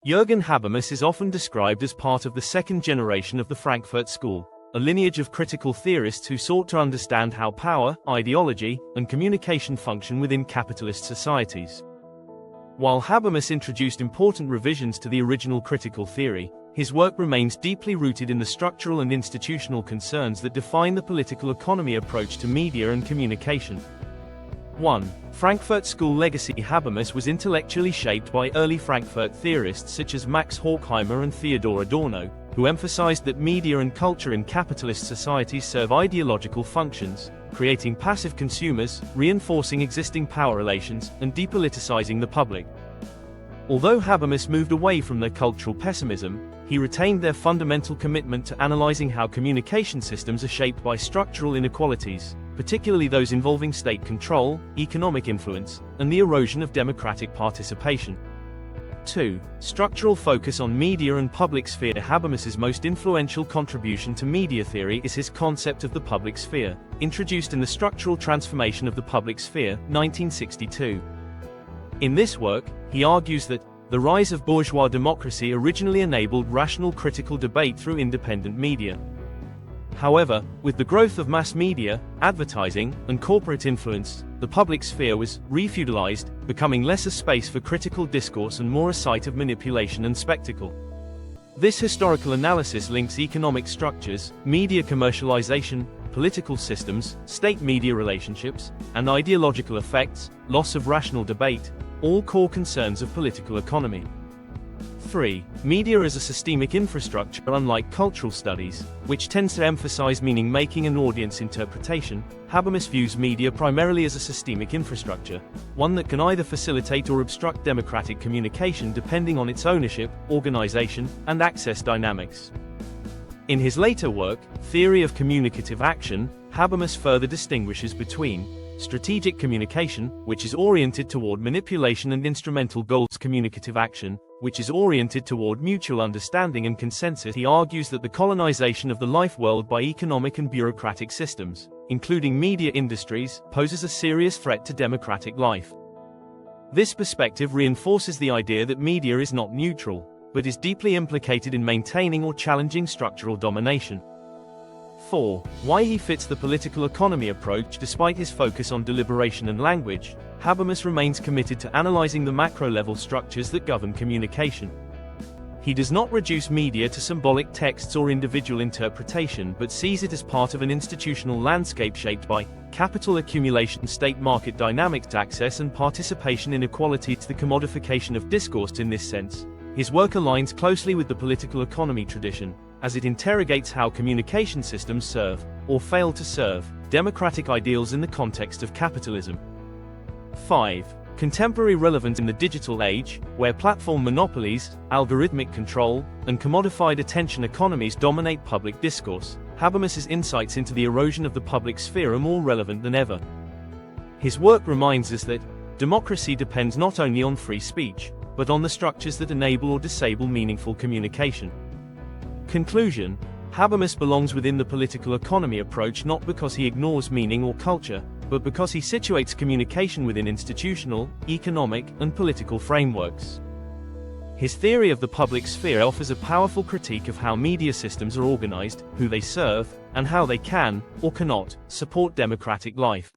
Jürgen Habermas is often described as part of the second generation of the Frankfurt School, a lineage of critical theorists who sought to understand how power, ideology, and communication function within capitalist societies. While Habermas introduced important revisions to the original critical theory, his work remains deeply rooted in the structural and institutional concerns that define the political economy approach to media and communication. 1. Frankfurt School legacy. Habermas was intellectually shaped by early Frankfurt theorists such as Max Horkheimer and Theodor Adorno, who emphasized that media and culture in capitalist societies serve ideological functions, creating passive consumers, reinforcing existing power relations, and depoliticizing the public. Although Habermas moved away from their cultural pessimism, he retained their fundamental commitment to analyzing how communication systems are shaped by structural inequalities, particularly those involving state control, economic influence, and the erosion of democratic participation. 2. Structural focus on media and public sphere. Habermas's most influential contribution to media theory is his concept of the public sphere, introduced in the Structural Transformation of the Public Sphere, 1962. In this work, he argues that the rise of bourgeois democracy originally enabled rational critical debate through independent media. However, with the growth of mass media, advertising, and corporate influence, the public sphere was re-feudalized, becoming less a space for critical discourse and more a site of manipulation and spectacle. This historical analysis links economic structures, media commercialization, political systems, state-media relationships, and ideological effects, loss of rational debate, all core concerns of political economy. 3. Media as a systemic infrastructure. Unlike cultural studies, which tends to emphasize meaning-making and audience interpretation, Habermas views media primarily as a systemic infrastructure, one that can either facilitate or obstruct democratic communication depending on its ownership, organization, and access dynamics. In his later work, Theory of Communicative Action, Habermas further distinguishes between strategic communication, which is oriented toward manipulation and instrumental goals, communicative action, which is oriented toward mutual understanding and consensus. He argues that the colonization of the life world by economic and bureaucratic systems, including media industries, poses a serious threat to democratic life. This perspective reinforces the idea that media is not neutral, but is deeply implicated in maintaining or challenging structural domination. 4. Why he fits the political economy approach. Despite his focus on deliberation and language, Habermas remains committed to analyzing the macro-level structures that govern communication. He does not reduce media to symbolic texts or individual interpretation, but sees it as part of an institutional landscape shaped by capital accumulation, state market dynamics, access and participation inequality, to the commodification of discourse. In this sense, his work aligns closely with the political economy tradition, as it interrogates how communication systems serve, or fail to serve, democratic ideals in the context of capitalism. 5. Contemporary relevance. In the digital age, where platform monopolies, algorithmic control, and commodified attention economies dominate public discourse, Habermas's insights into the erosion of the public sphere are more relevant than ever. His work reminds us that democracy depends not only on free speech, but on the structures that enable or disable meaningful communication. Conclusion: Habermas belongs within the political economy approach not because he ignores meaning or culture, but because he situates communication within institutional, economic, and political frameworks. His theory of the public sphere offers a powerful critique of how media systems are organized, who they serve, and how they can, or cannot, support democratic life.